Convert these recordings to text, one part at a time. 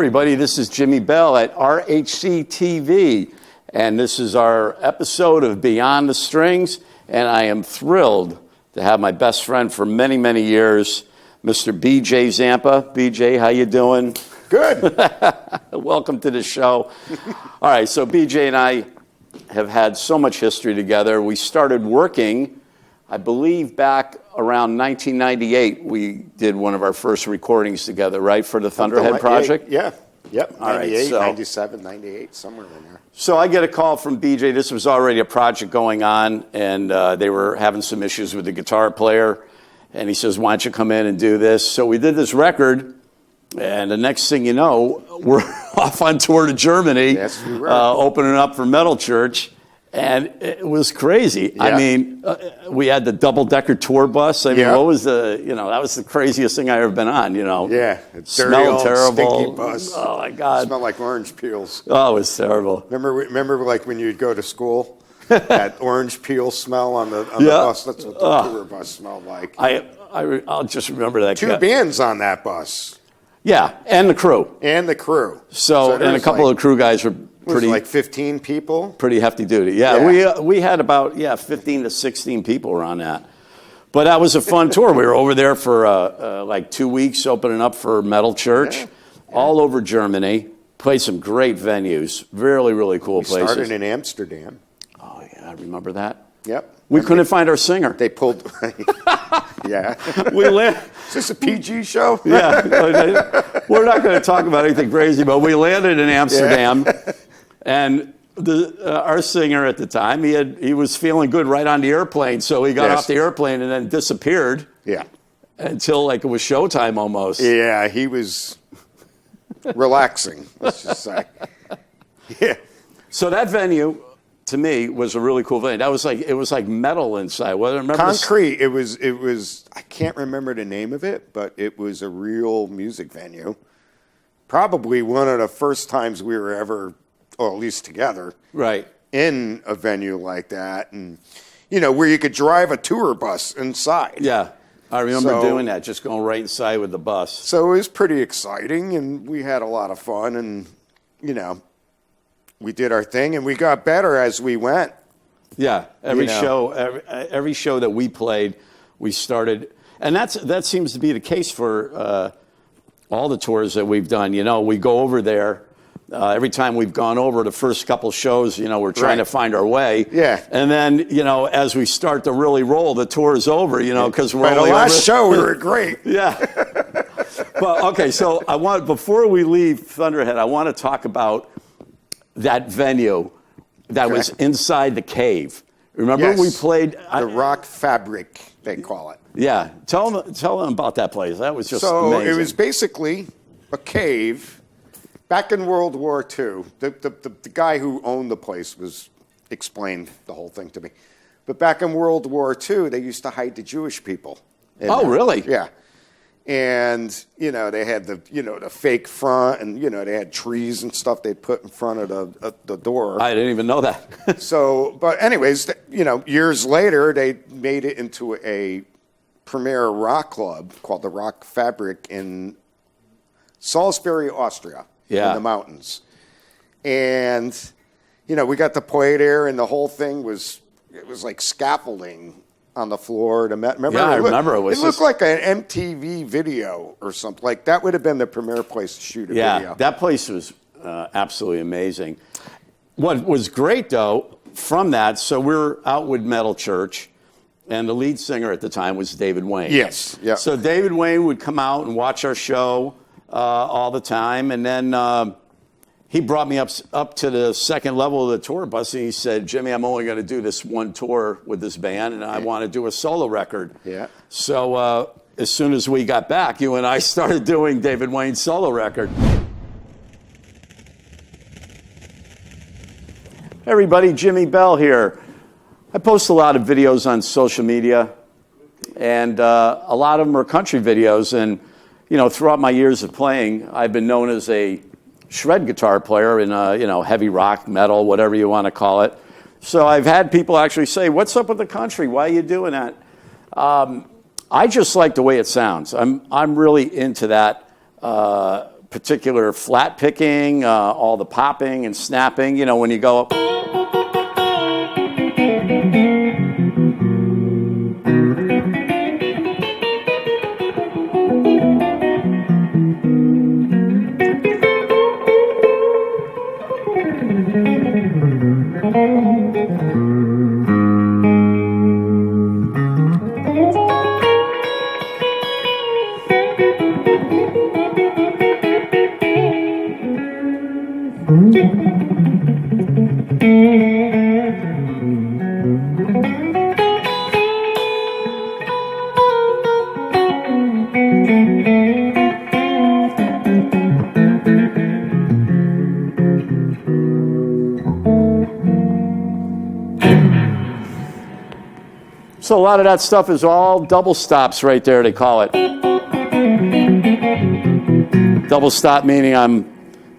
everybody, this is Jimi Bell at RHCTV, and this is our episode of Beyond the Strings, and I am thrilled to have my best friend for many, many years, Mr. BJ Zappa. BJ, how you doing? Good. Welcome to the show. All right, so BJ and I have had so much history together. We started working, I believe, back around 1998. We did one of our first recordings together, right, for the Thunderhead Project? Yeah. Yep. 98, right, 97, 98, somewhere in there. So I get a call from BJ. This was already a project going on, and they were having some issues with the guitar player. And he says, why don't you come in and do this? So we did this record, and the next thing you know, we're off on tour to Germany, yes, we were. Opening up for Metal Church. And it was crazy. Yeah. I mean, we had the double-decker tour bus. I mean, what was that was the craziest thing I ever been on, Yeah. It smelled terrible. Stinky bus. Oh, my God. It smelled like orange peels. Oh, it was terrible. Remember like when you'd go to school, that orange peel smell on the bus? That's what the tour bus smelled like. I'll just remember that. Two bands on that bus. Yeah, and the crew. So and a couple of crew guys were pretty, like 15 people? Pretty hefty duty. Yeah. We had about 15 to 16 people around that. But that was a fun tour. We were over there for like 2 weeks opening up for Metal Church, all over Germany. Played some great venues. Really, really cool places. We started in Amsterdam. Oh, yeah, I remember that. Yep. We couldn't find our singer. They pulled... Yeah. Is this a PG show? Yeah. We're not going to talk about anything crazy, but we landed in Amsterdam, and our singer at the time, he was feeling good right on the airplane, so he got off the airplane and then disappeared. Yeah. Until like it was showtime almost. Yeah, he was relaxing, let's just say. Yeah. So that venue, to me, was a really cool venue. It was like metal inside. Concrete. It was. I can't remember the name of it, but it was a real music venue. Probably one of the first times we were ever, or at least together, right, in a venue like that, and where you could drive a tour bus inside. Yeah, I remember doing that, just going right inside with the bus. So it was pretty exciting, and we had a lot of fun, and we did our thing, and we got better as we went. Yeah, every show that we played, we started, and that seems to be the case for all the tours that we've done. We go over there. Every time we've gone over the first couple shows, we're trying to find our way. Yeah. And then, as we start to really roll, the tour is over, because we're only the last show we were great. Yeah. Well, okay, so before we leave Thunderhead, I want to talk about that venue that was inside the cave. Remember we played... The Rock Fabric, they call it. Yeah. Tell them about that place. That was just amazing. So it was basically a cave. Back in World War II, the guy who owned the place explained the whole thing to me. But back in World War II, they used to hide the Jewish people. Oh, really? Yeah. And, they had the fake front, and, they had trees and stuff they'd put in front of the door. I didn't even know that. But anyways, years later, they made it into a premier rock club called the Rock Fabric in Salisbury, Austria, in the mountains. And, we got to play there, and the whole thing was like scaffolding on the floor. Remember? Yeah, I remember. It looked like an MTV video or something. Like, that would have been the premier place to shoot a video. Yeah, that place was absolutely amazing. What was great, though, from that, so we're out with Metal Church, and the lead singer at the time was David Wayne. Yes. Yeah. So David Wayne would come out and watch our show all the time, and then he brought me up to the second level of the tour bus, and he said, Jimmy, I'm only going to do this one tour with this band, and I want to do a solo record. Yeah. So as soon as we got back, you and I started doing David Wayne's solo record. Hey everybody, Jimi Bell here. I post a lot of videos on social media, and a lot of them are country videos, and throughout my years of playing, I've been known as a shred guitar player in heavy rock, metal, whatever you want to call it. So I've had people actually say, what's up with the country? Why are you doing that? I just like the way it sounds. I'm really into that particular flat picking, all the popping and snapping, you know, when you go up. So a lot of that stuff is all double stops right there, they call it. Double stop meaning I'm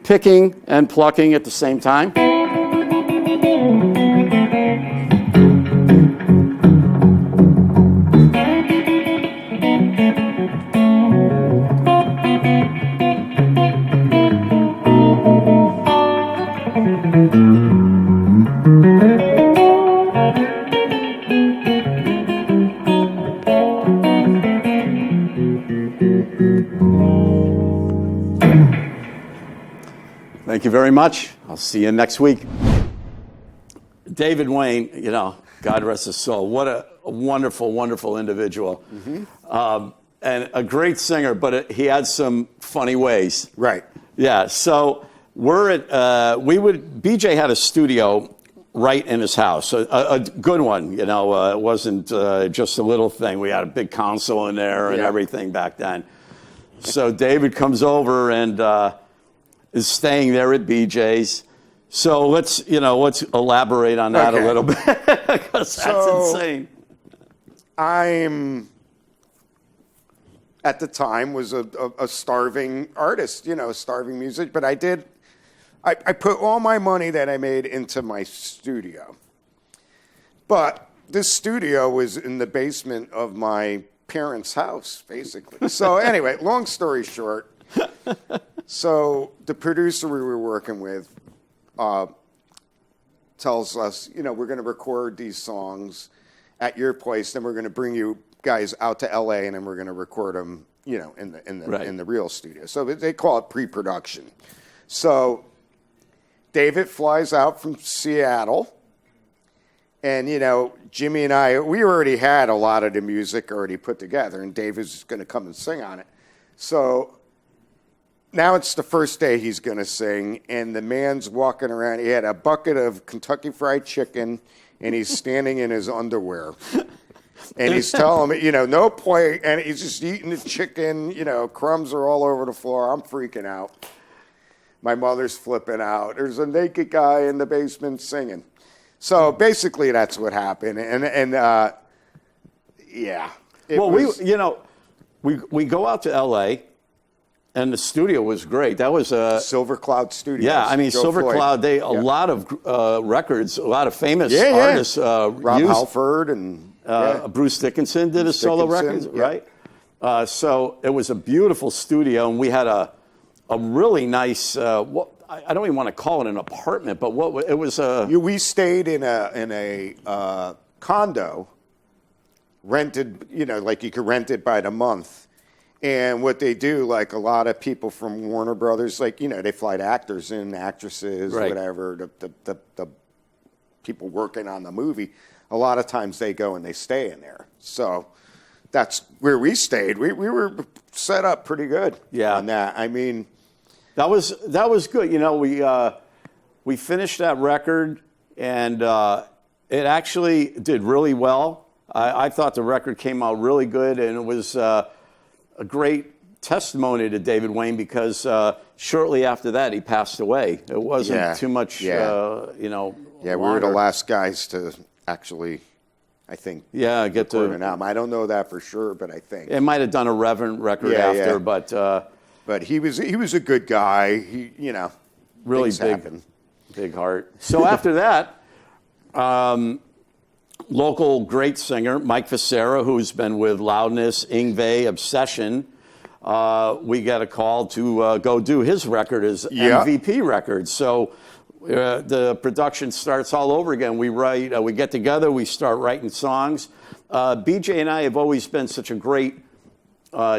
picking and plucking at the same time. Thank you very much. I'll see you next week. David Wayne, you know, God rest his soul. What a wonderful, wonderful individual. And a great singer, but he had some funny ways. Right. Yeah, so BJ had a studio right in his house, a good one, you know, it wasn't just a little thing. We had a big console in there and everything back then. So David comes over and is staying there at BJ's. So let's elaborate on that a little bit, because that's insane. I'm, at the time, was a starving artist, you know, starving music, but I put all my money that I made into my studio. But this studio was in the basement of my parents' house, basically. So anyway, long story short, so the producer we were working with tells us, you know, we're going to record these songs at your place, then we're going to bring you guys out to LA, and then we're going to record them, you know, in the real studio. So they call it pre-production. So David flies out from Seattle, and, you know, Jimmy and I, we already had a lot of the music already put together, and David's going to come and sing on it. So now it's the first day he's going to sing, and the man's walking around. He had a bucket of Kentucky Fried Chicken, and he's standing in his underwear. And he's telling me, you know, no plate, and he's just eating the chicken. You know, crumbs are all over the floor. I'm freaking out. My mother's flipping out. There's a naked guy in the basement singing. So basically, that's what happened. And yeah. We go out to L.A., and the studio was great. That was Silver Cloud Studios. Yeah, I mean, Silver Cloud, a lot of records, a lot of famous artists. Rob Halford and Bruce Dickinson did a solo record, right? So it was a beautiful studio, and we had a really nice, I don't even want to call it an apartment, but it was a... We stayed in a condo, rented, you know, like you could rent it by the month. And what they do, like a lot of people from Warner Brothers, like, you know, they fly actors in, actresses, whatever, the people working on the movie. A lot of times they go and they stay in there. So that's where we stayed. We were set up pretty good on that. I mean... That was good. You know, we finished that record, and it actually did really well. I thought the record came out really good, and it was... a great testimony to David Wayne, because shortly after that he passed away. It wasn't too much, you know. Yeah, we were the last guys to actually, I think, get to an album. I don't know that for sure, but I think it might have done a Reverend record after. But he was a good guy. He, you know, really big heart. So after that. Local great singer, Mike Vicera, who's been with Loudness, Yngwie, Obsession, we get a call to go do his record as MVP record. So the production starts all over again. We write, we get together, we start writing songs. BJ and I have always been such a great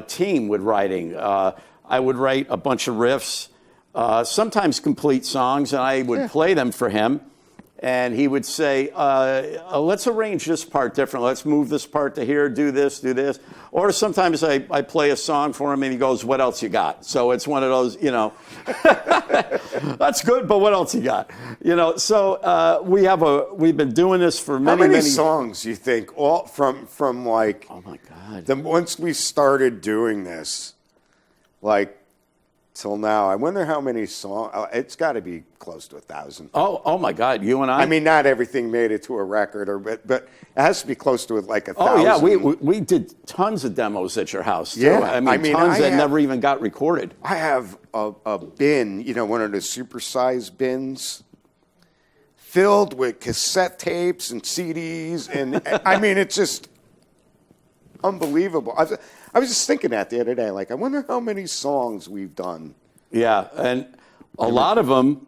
team with writing. I would write a bunch of riffs, sometimes complete songs, and I would play them for him. And he would say, let's arrange this part different. Let's move this part to here, do this, do this. Or sometimes I play a song for him and he goes, what else you got? So it's one of those, that's good, but what else you got? So we've been doing this for many, many songs you think, all from like, oh my God. Once we started doing this, like, till now, I wonder how many songs. It's got to be close to 1,000. Oh my God! You and I. I mean, not everything made it to a record, but it has to be close to like 1,000. Oh yeah, we did tons of demos at your house too. Yeah, I mean tons that never even got recorded. I have a bin, one of the supersized bins, filled with cassette tapes and CDs, and I mean it's just unbelievable. I was just thinking that the other day, like, I wonder how many songs we've done. Yeah, and a lot of them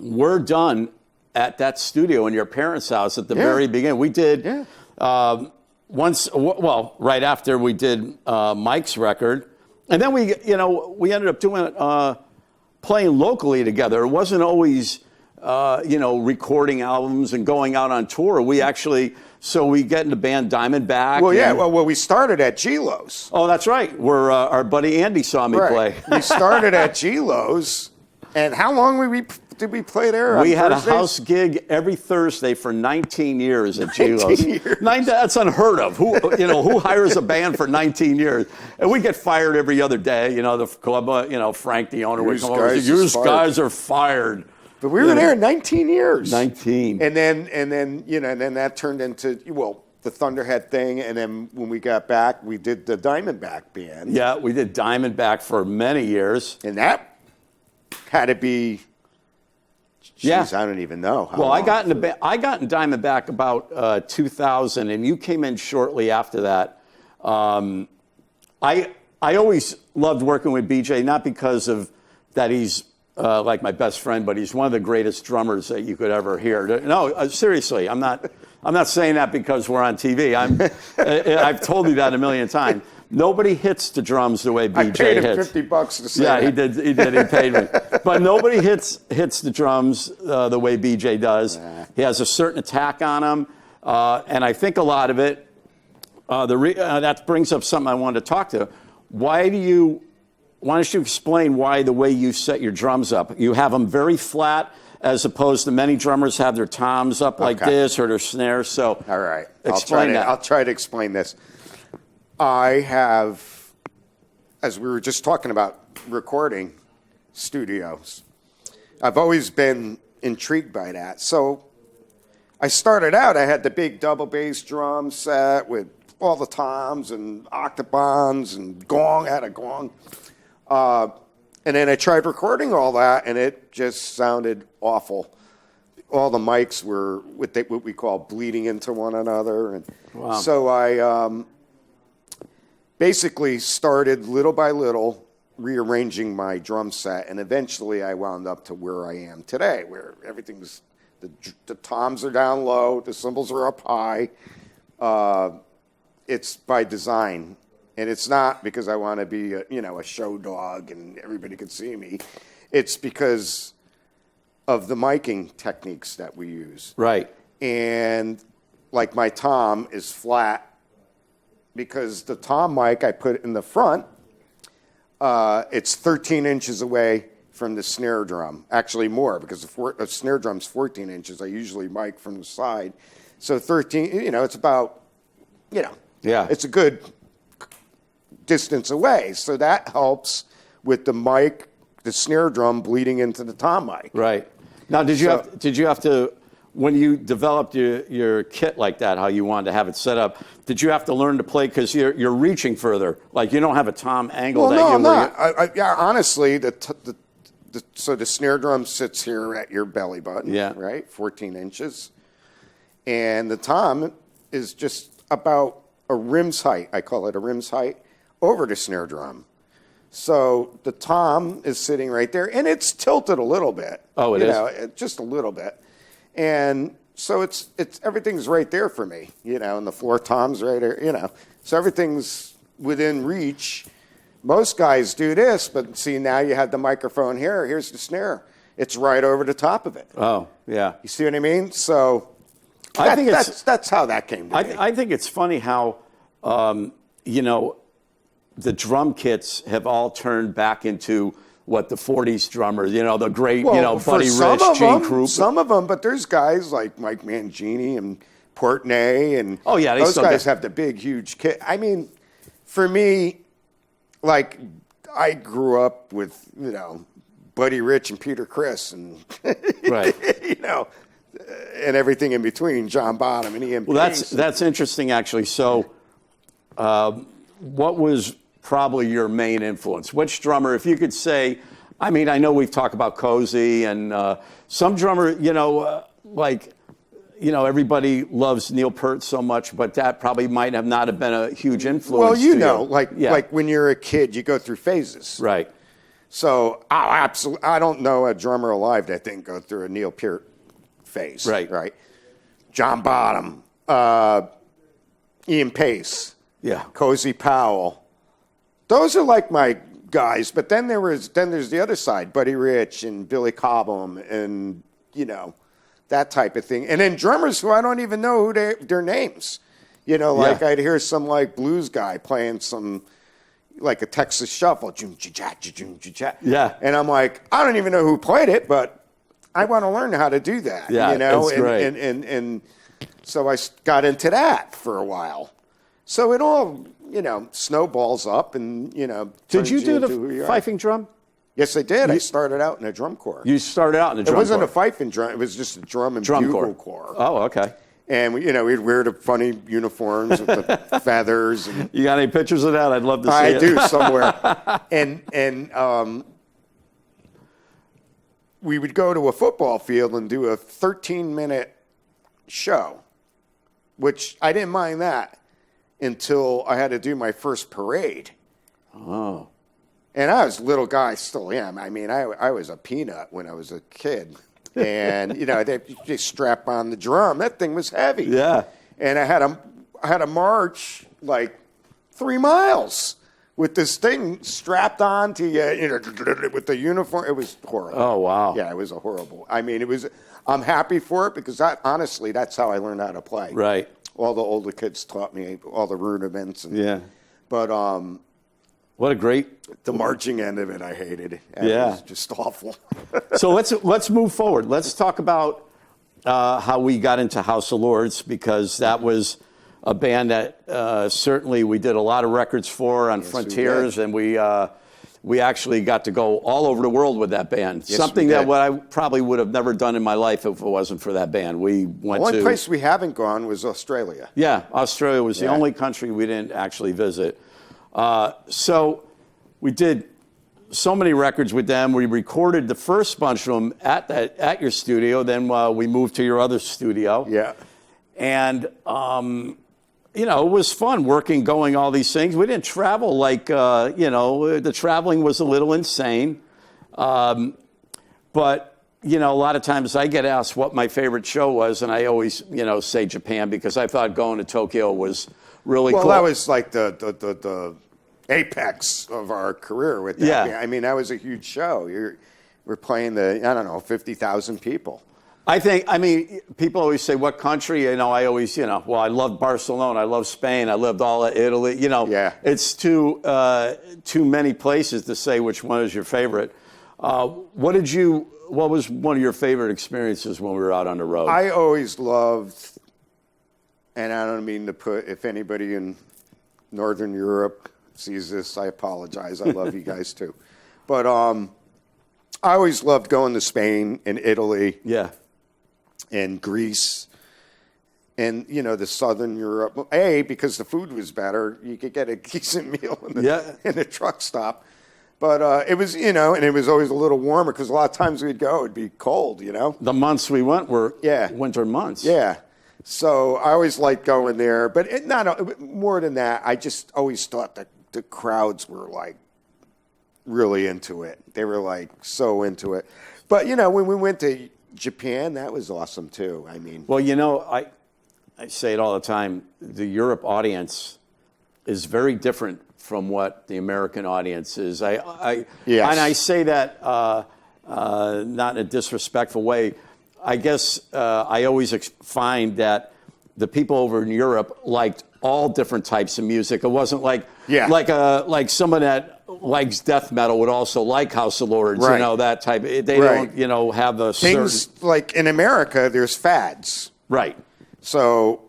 were done at that studio in your parents' house at the very beginning. We did right after we did Mike's record, and then we ended up doing playing locally together. It wasn't always recording albums and going out on tour. We actually. So we get in the band Diamondback. Well, we started at G-Lo's. Oh, that's right. Where our buddy Andy saw me play. We started at G-Lo's, and how long did we play there? We had a house gig every Thursday for 19 years at G-Lo's. 19 years. That's unheard of. Who hires a band for 19 years? And we get fired every other day. The club, Frank, the owner, would come over and say, "You guys are fired." But we were there 19 years. 19. And then that turned into, the Thunderhead thing. And then when we got back, we did the Diamondback band. Yeah, we did Diamondback for many years. And that had to be, I don't even know how long. I got in Diamondback about 2000, and you came in shortly after that. I always loved working with BJ, not because of that he's like my best friend, but he's one of the greatest drummers that you could ever hear. No, seriously, I'm not saying that because we're on TV. I've told you that a million times. Nobody hits the drums the way BJ hits. I paid him $50 to say that. Yeah, he did. He paid me. But nobody hits the drums the way BJ does. Nah. He has a certain attack on him, and I think a lot of it. That brings up something I wanted to talk to. Why don't you explain why the way you set your drums up? You have them very flat, as opposed to many drummers have their toms up like this or their snares. So, all right, explain that. I'll try to explain this. I have, as we were just talking about recording studios, I've always been intrigued by that. So I started out, I had the big double bass drum set with all the toms and octobans and gong, I had a gong. And then I tried recording all that, and it just sounded awful. All the mics were what we call bleeding into one another. And so I basically started little by little rearranging my drum set, and eventually I wound up to where I am today, where everything's, the toms are down low, the cymbals are up high. It's by design. And it's not because I want to be a show dog and everybody could see me. It's because of the miking techniques that we use. Right. And like my tom is flat because the tom mic I put in the front, it's 13 inches away from the snare drum. Actually more, because the snare drum's 14 inches. I usually mic from the side. So 13, it's about, it's a good distance away. So that helps with the mic, the snare drum bleeding into the tom mic. Right. Now, did you have to, when you developed your kit like that, how you wanted to have it set up, did you have to learn to play because you're reaching further? Like you don't have a tom angle. Well, no, I'm not. Honestly, so the snare drum sits here at your belly button. Yeah. Right, 14 inches, and the tom is just about a rim's height. I call it a rim's height over the snare drum. So the tom is sitting right there, and it's tilted a little bit. Oh, it is? Just a little bit. And so it's everything's right there for me, and the floor tom's right there, So everything's within reach. Most guys do this, but see, now you have the microphone here. Here's the snare. It's right over the top of it. Oh, yeah. You see what I mean? So I think that's how that came to be. I think it's funny how, the drum kits have all turned back into what the 40s drummers, the great, Buddy Rich, Gene Krupa. Some of them, but there's guys like Mike Mangini and Portnoy, and those guys have the big, huge kit. I mean, for me, like, I grew up with, Buddy Rich and Peter Criss and, right. And everything in between, John Bonham and Ian Pace. That's interesting, actually. So what was probably your main influence? Which drummer, if you could say, I mean, I know we've talked about Cozy and some drummer, everybody loves Neil Peart so much, but that probably might have not have been a huge influence. Well, like when you're a kid, you go through phases. Right. So I don't know a drummer alive that didn't go through a Neil Peart phase. Right. John Bonham, Ian Pace, Cozy Powell. Those are like my guys, but then there's the other side, Buddy Rich and Billy Cobham and, that type of thing. And then drummers who I don't even know who their names. I'd hear some like blues guy playing some like a Texas shuffle. Yeah. And I'm like, I don't even know who played it, but I want to learn how to do that. Yeah, it's great. And so I got into that for a while. So it all, snowballs up and, Did you do the fifing drum? Yes, I did. I started out in a drum corps. You started out in a drum corps? It wasn't a fifing drum. It was just a drum and bugle corps. Oh, okay. And, we'd wear the funny uniforms with the feathers. And you got any pictures of that? I'd love to see it. I do, somewhere. And we would go to a football field and do a 13-minute show, which I didn't mind that until I had to do my first parade. Oh. And I was a little guy, still am. I mean, I was a peanut when I was a kid. And, they strap on the drum. That thing was heavy. Yeah. And I had a march like 3 miles with this thing strapped on to you, with the uniform. It was horrible. Oh, wow. Yeah, it was a horrible. I mean, I'm happy for it because honestly, that's how I learned how to play. Right. All the older kids taught me all the rudiments. But what a great... The marching end of it, I hated. It was just awful. So let's move forward. Let's talk about how we got into House of Lords, because that was a band that certainly we did a lot of records for on Frontiers, and we actually got to go all over the world with that band. Yes, something that I probably would have never done in my life if it wasn't for that band. We went to... One place we haven't gone was Australia. Yeah, Australia was the only country we didn't actually visit. So we did so many records with them. We recorded the first bunch of them at your studio. Then we moved to your other studio. Yeah. And, it was fun going all these things. We didn't travel like, the traveling was a little insane. But, a lot of times I get asked what my favorite show was, and I always, say Japan, because I thought going to Tokyo was really cool. Well, that was like the apex of our career with that. Yeah. I mean, that was a huge show. We're playing 50,000 people. I mean, people always say, what country? I always, well, I loved Barcelona. I love Spain. I loved all of Italy. It's too many places to say which one is your favorite. What was one of your favorite experiences when we were out on the road? I always loved, and I don't mean to put, if anybody in Northern Europe sees this, I apologize. I love you guys too. But I always loved going to Spain and Italy. Yeah. And Greece. And, the Southern Europe. Because the food was better. You could get a decent meal in the truck stop. But it was, and it was always a little warmer because a lot of times we'd go, it'd be cold, The months we went were winter months. Yeah. So I always liked going there. But more than that, I just always thought that the crowds were like really into it. They were like so into it. But when we went to Japan, that was awesome too. I mean, Well, I say it all the time. The Europe audience is very different from what the American audience is. Yes. And I say that not in a disrespectful way. I guess I always find that the people over in Europe liked all different types of music. It wasn't like someone that likes death metal would also like House of Lords, right. That type. They right. don't, have a things certain... like in America. There's fads, right? So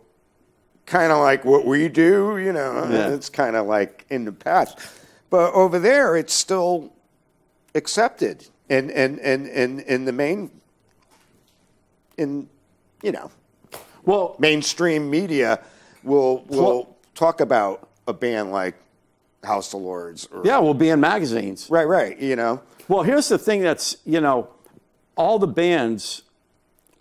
kind of like what we do, it's kind of like in the past. But over there, it's still accepted, and the main, mainstream media will talk about a band like House of Lords. We'll be in magazines. Right. Well, here's the thing that's, all the bands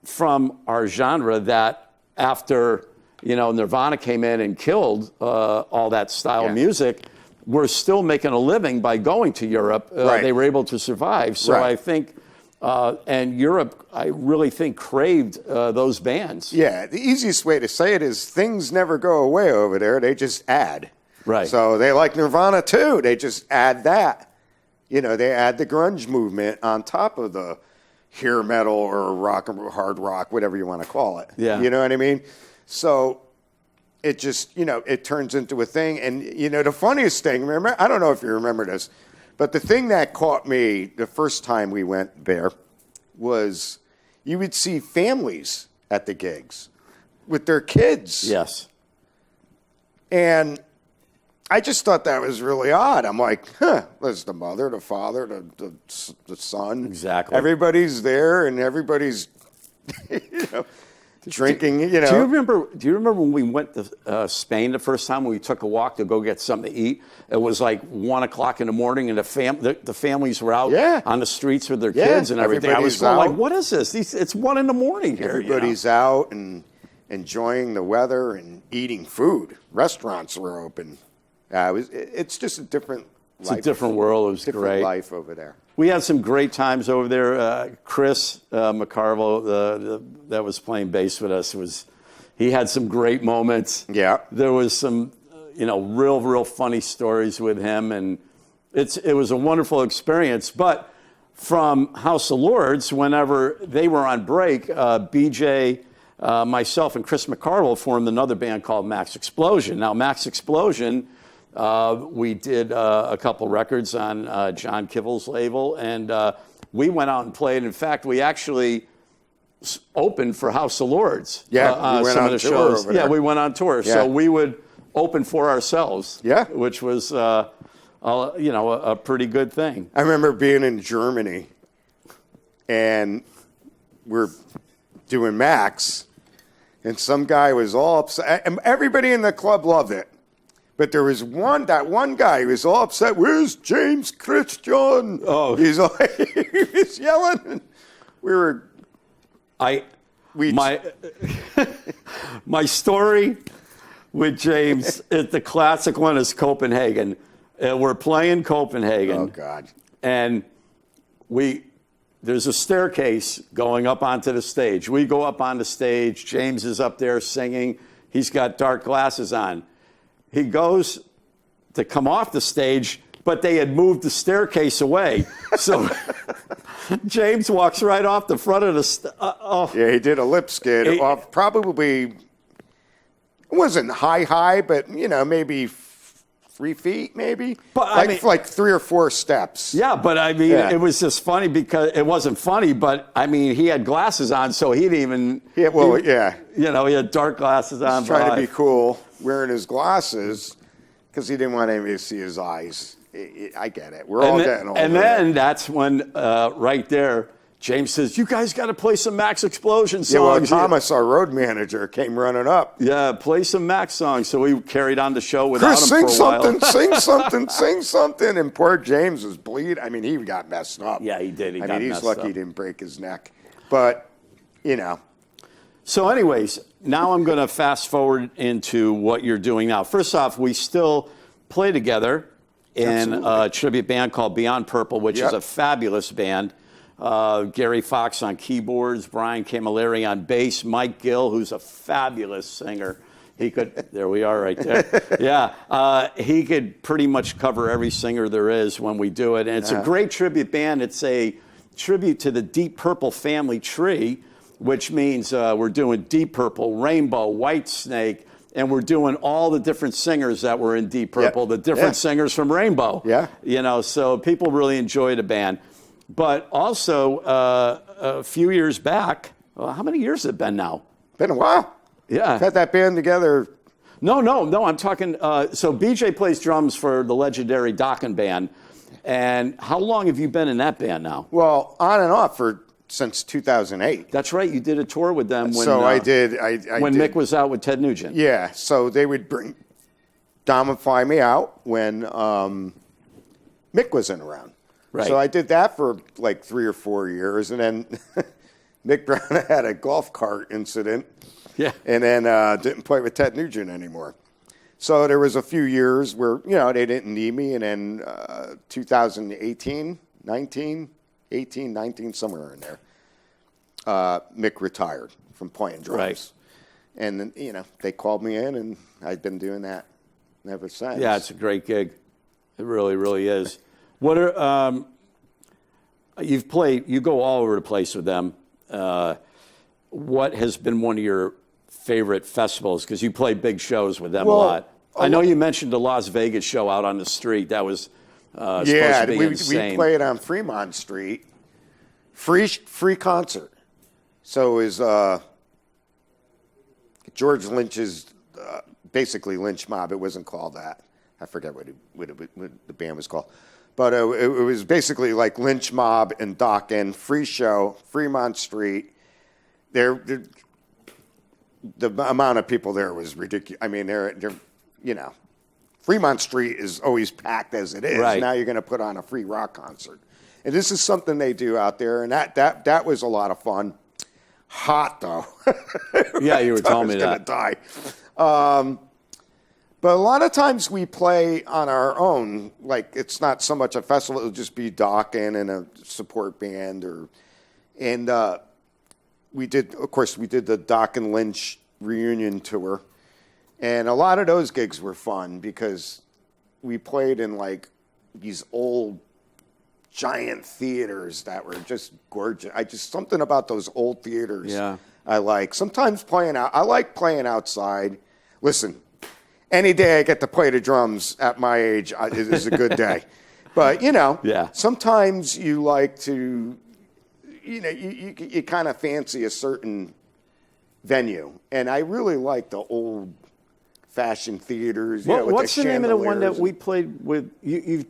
from our genre that after, Nirvana came in and killed all that style of music, were still making a living by going to Europe. Right. They were able to survive. So right. I think, and Europe, I really think craved those bands. Yeah, the easiest way to say it is things never go away over there. They just add. Right. So they like Nirvana too. They just add that. They add the grunge movement on top of the hair metal or rock and hard rock, whatever you want to call it. Yeah. You know what I mean? So it just, it turns into a thing. And, the funniest thing, remember, I don't know if you remember this, but the thing that caught me the first time we went there was you would see families at the gigs with their kids. Yes. And I just thought that was really odd. I'm like, there's the mother, the father, the son. Exactly. Everybody's there, and everybody's, drinking. Do you remember when we went to Spain the first time when we took a walk to go get something to eat? It was like 1 o'clock in the morning, and the families were out on the streets with their kids and everything. I was going like, what is this? It's 1 in the morning here. Everybody's out and enjoying the weather and eating food. Restaurants were open. It's just a different life. It's a different world. It was different great. Life over there. We had some great times over there. Chris McCarville, that was playing bass with us, he had some great moments. Yeah. There was some, real funny stories with him, and it was a wonderful experience. But from House of Lords, whenever they were on break, BJ, myself, and Chris McCarville formed another band called Max Explosion. Now, Max Explosion, we did a couple records on John Kivel's label, and we went out and played. In fact, we actually opened for House of Lords. Yeah, we went some on of the tour shows. over there. Yeah, we went on tour. Yeah. So we would open for ourselves. Yeah. Which was, a pretty good thing. I remember being in Germany, and we're doing Max, and some guy was all upset. And everybody in the club loved it. But there was one guy who was all upset. Where's James Christian? Oh. He was yelling. And my story with James, the classic one is Copenhagen. We're playing Copenhagen. Oh, God. And there's a staircase going up onto the stage. We go up on the stage. James is up there singing. He's got dark glasses on. He goes to come off the stage, but they had moved the staircase away. So James walks right off the front of the Yeah, he did a lip skid off probably, it wasn't high, but, maybe 3 feet, maybe? But like 3 or 4 steps. Yeah, but it was just funny because it wasn't funny, but he had glasses on, so he didn't even. He had dark glasses on. He's trying to be cool, wearing his glasses because he didn't want anybody to see his eyes. I get it. We're all getting older. And then that's when, right there, James says, "You guys got to play some Max Explosion songs." Yeah, well, Thomas, our road manager, came running up. Yeah, play some Max songs. So we carried on the show without Chris, him for a while. sing something, sing something. And poor James was bleeding. He got messed up. Yeah, he did. He's lucky he didn't break his neck. But, So anyways, now I'm going to fast forward into what you're doing now. First off, we still play together in a tribute band called Beyond Purple, which is a fabulous band. Gary Fox on keyboards, Brian Camilleri on bass, Mike Gill, who's a fabulous singer. He could, there we are right there. Yeah, he could pretty much cover every singer there is when we do it. And it's a great tribute band. It's a tribute to the Deep Purple family tree, which means we're doing Deep Purple, Rainbow, Whitesnake, and we're doing all the different singers that were in Deep Purple, the different singers from Rainbow. Yeah. You know, so people really enjoy the band. But also, a few years back, well, how many years has it been now? Been a while. Yeah. I've had that band together. No, I'm talking, so BJ plays drums for the legendary Dokken Band. And how long have you been in that band now? Well, on and off since 2008. That's right, you did a tour with them when, I did. When Mick was out with Ted Nugent. Yeah, so they would bring Dom and fly me out when Mick wasn't around. Right. So I did that for like 3 or 4 years, and then Mick Brown had a golf cart incident. Yeah. And then didn't play with Ted Nugent anymore. So there was a few years where, you know, they didn't need me. And then 2018, 19, somewhere in there, Mick retired from playing drums. Right. And then, you know, they called me in, and I've been doing that ever since. Yeah, it's a great gig. It really, really is. What are, you've played, you go all over the place with them. What has been one of your favorite festivals? Because you play big shows with them a lot. I know you mentioned the Las Vegas show out on the street. That was supposed to be insane. We played on Fremont Street. Free concert. So it was George Lynch's, basically Lynch Mob. It wasn't called that. I forget what the band was called. But it was basically like Lynch Mob and Dokken, free show, Fremont Street. The amount of people there was ridiculous. I mean, they're you know, Fremont Street is always packed as it is. Right. Now you're going to put on a free rock concert, and this is something they do out there, and that was a lot of fun. Hot though. Yeah, you were telling me that. I was going to die. But a lot of times we play on our own. Like, it's not so much a festival; it'll just be Dokken and a support band, we did the Dokken Lynch reunion tour, and a lot of those gigs were fun because we played in like these old giant theaters that were just gorgeous. Something about those old theaters. Yeah. I like. Sometimes I like playing outside. Listen, any day I get to play the drums at my age is a good day. But, you know, sometimes you like to, you know, you kind of fancy a certain venue. And I really like the old-fashioned theaters. You know, with what's the name of the one that chandeliers we played with? You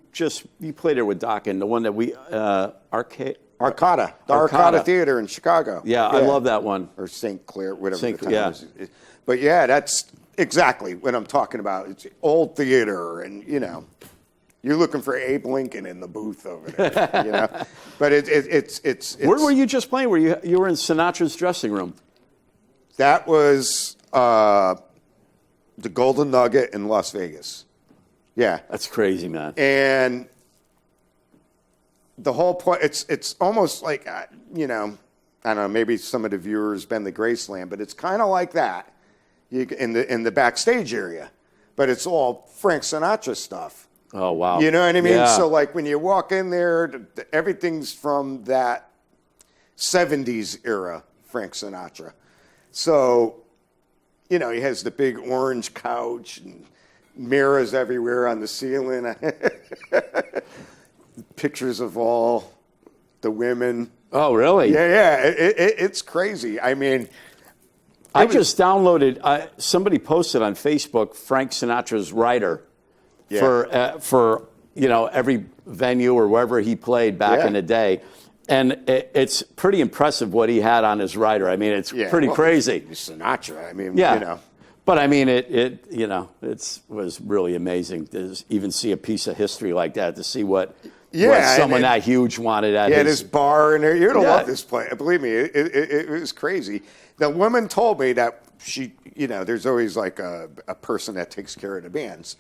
played it with Dokken, the one that we, Arcata. The Arcata Theater in Chicago. Yeah, I love that one. Or St. Clair, whatever the town is. But, yeah, that's exactly what I'm talking about. It's old theater, and, you know, you're looking for Abe Lincoln in the booth over there, you know. But it's Where were you just playing? You were in Sinatra's dressing room? That was the Golden Nugget in Las Vegas. Yeah. That's crazy, man. And the whole point, it's almost like, you know, I don't know, maybe some of the viewers been the Graceland, but it's kind of like that in the backstage area. But it's all Frank Sinatra stuff. Oh, wow. You know what I mean? Yeah. So, like, when you walk in there, everything's from that 70s era Frank Sinatra. So, you know, he has the big orange couch and mirrors everywhere on the ceiling. Pictures of all the women. Oh, really? Yeah. It's crazy. I mean, I just downloaded, somebody posted on Facebook Frank Sinatra's rider for you know, every venue or wherever he played back in the day. And it's pretty impressive what he had on his rider. I mean, it's pretty crazy. Sinatra, I mean, you know. But I mean, it you know, was really amazing to even see a piece of history like that, to see what someone that huge wanted at his bar, and you're going to love this place. Believe me, it was crazy. The woman told me that she, you know, there's always like a person that takes care of the bands.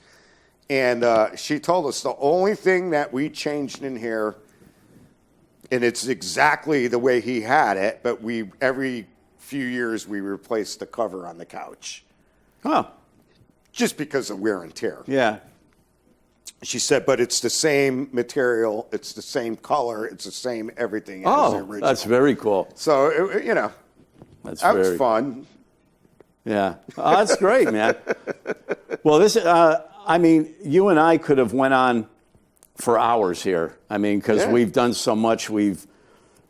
And she told us the only thing that we changed in here, and it's exactly the way he had it, but every few years we replaced the cover on the couch. Huh. Just because of wear and tear. Yeah. She said, but it's the same material, it's the same color, it's the same everything as the original. That's very cool. So, that was fun. Yeah. Oh, that's great, man. Well, this, I mean, you and I could have went on for hours here. I mean, because we've done so much. We've,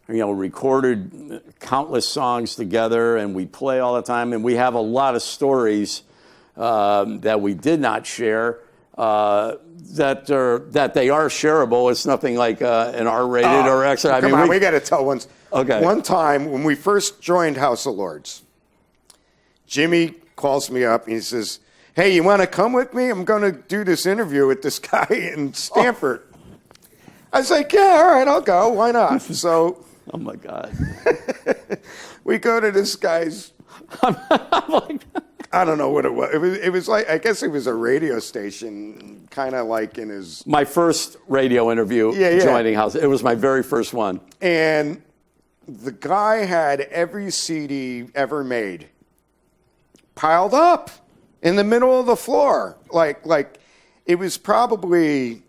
recorded countless songs together, and we play all the time. And we have a lot of stories that we did not share that they are shareable. It's nothing like an R-rated or X. I mean, we got to tell one. Okay. One time when we first joined House of Lords, Jimmy calls me up and he says, "Hey, you want to come with me? I'm going to do this interview with this guy in Stanford." I was like, "Yeah, all right, I'll go. Why not?" So, oh my God, we go to this guy's. I don't know what it was. It was like, I guess it was a radio station, kind of like in his. My first radio interview joining House. It was my very first one. And the guy had every CD ever made piled up in the middle of the floor. Like it was probably,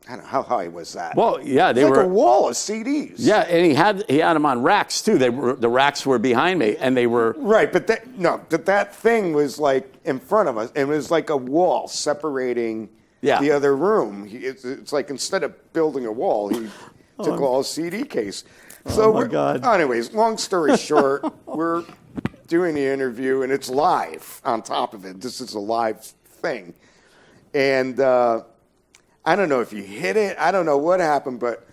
I don't know, how high was that? Well, yeah, they were a wall of CDs. Yeah, and he had them on racks too. The racks were behind me, and they were right. But that thing was like in front of us. It was like a wall separating the other room. It's like instead of building a wall, he took all CD case. So my God. Anyways, long story short, we're doing the interview, and it's live on top of it. This is a live thing. And I don't know if you hit it. I don't know what happened, but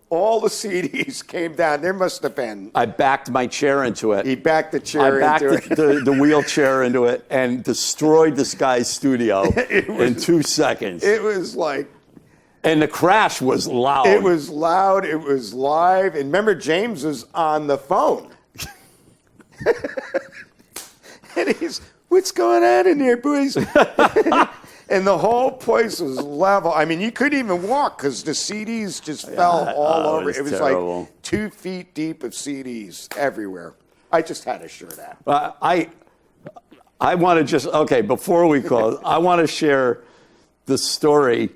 all the CDs came down. There must have been. I backed my chair into it. He backed the chair into it. I backed the wheelchair into it and destroyed this guy's studio in 2 seconds. It was like. And the crash was loud. It was loud. It was live. And remember, James was on the phone. And he's, "What's going on in here, boys?" And the whole place was level. I mean, you couldn't even walk because the CDs just fell all over. It was terrible. like 2 feet deep of CDs everywhere. I just had to share that. I want to before we close, I want to share the story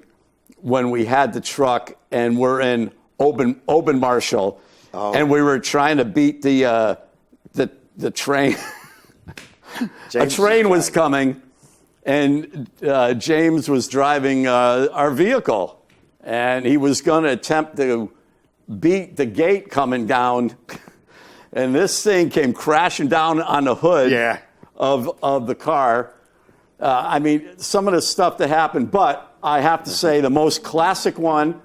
when we had the truck and we're in Open Marshall, and we were trying to beat the train. A train was coming, and James was driving our vehicle, and he was going to attempt to beat the gate coming down, and this thing came crashing down on the hood of the car. I mean, some of the stuff that happened, but I have to say the most classic one,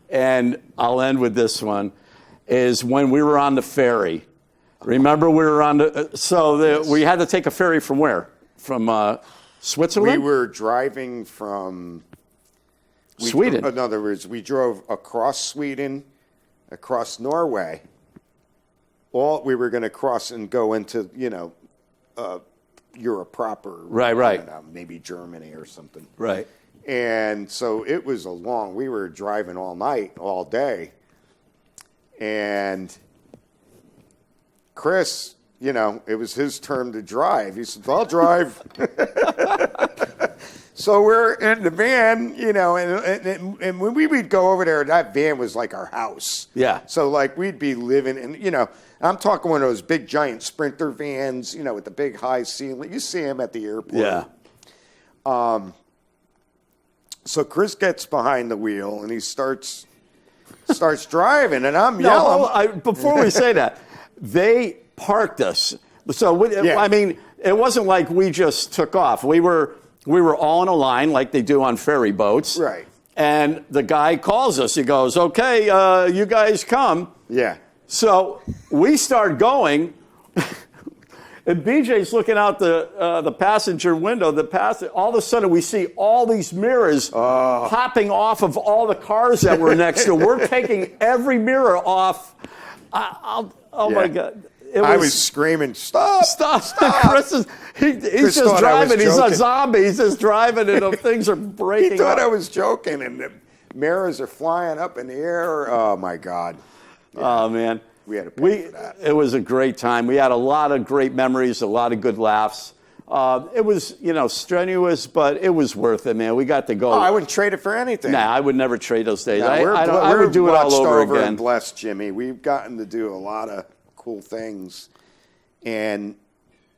and I'll end with this one, is when we were on the ferry. Remember, we were on we had to take a ferry from where? From Switzerland? We were driving from Sweden. In other words, we drove across Sweden, across Norway. We were going to cross and go into, Europe proper. Right. I don't know, maybe Germany or something. Right. And so it was we were driving all night, all day. And Chris, it was his turn to drive. He said, "I'll drive." So we're in the van, and when we would go over there, that van was like our house. Yeah. So we'd be living in, I'm talking one of those big giant Sprinter vans, with the big high ceiling. You see them at the airport. Yeah. So Chris gets behind the wheel and he starts driving, and I'm yelling. Before we say that, they parked us. So I mean, it wasn't like we just took off. We were all in a line like they do on ferry boats. Right. And the guy calls us. He goes, "Okay, you guys come." Yeah. So we start going, and BJ's looking out the passenger window. All of a sudden, we see all these mirrors popping off of all the cars that were next to. We're taking every mirror off. My God! I was screaming, stop. Chris is, he's just driving. He's a zombie. He's just driving, and things are breaking. He thought I was joking, and the mirrors are flying up in the air. Oh, my God. Yeah. Oh, man. We had to pay for that. It was a great time. We had a lot of great memories, a lot of good laughs. It was, strenuous, but it was worth it, man. We got to go. Oh, I wouldn't trade it for anything. Nah, I would never trade those days. No, I would do it all over again. And blessed, Jimmy. We've gotten to do a lot of cool things. And,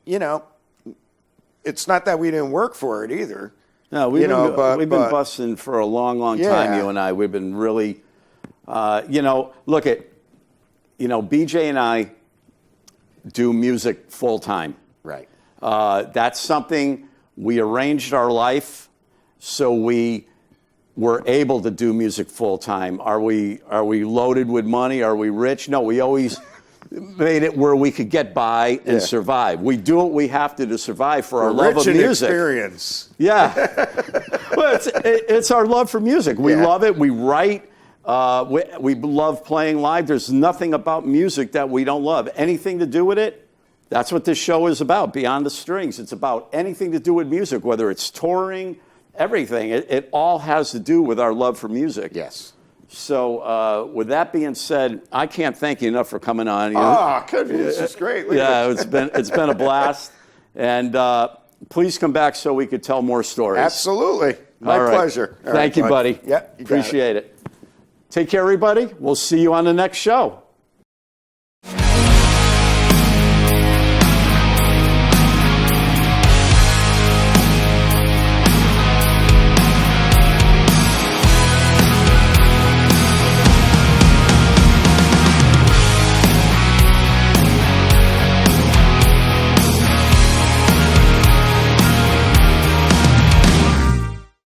it's not that we didn't work for it either. No, we've been busting for a long, long time, you and I. We've been really, look at, BJ and I do music full time. Right. That's something we arranged our life so we were able to do music full time. Are we loaded with money? Are we rich? No, we always made it where we could get by and survive. We do what we have to survive for our love of music. Experience. Yeah. Well, it's our love for music. We love it. We write. We love playing live. There's nothing about music that we don't love. Anything to do with it. That's what this show is about, Beyond the Strings. It's about anything to do with music, whether it's touring, everything. It all has to do with our love for music. Yes. So with that being said, I can't thank you enough for coming on. This is great. It's been a blast. And please come back so we could tell more stories. Absolutely. My pleasure. Thank you, buddy. Yeah, appreciate it. Take care, everybody. We'll see you on the next show.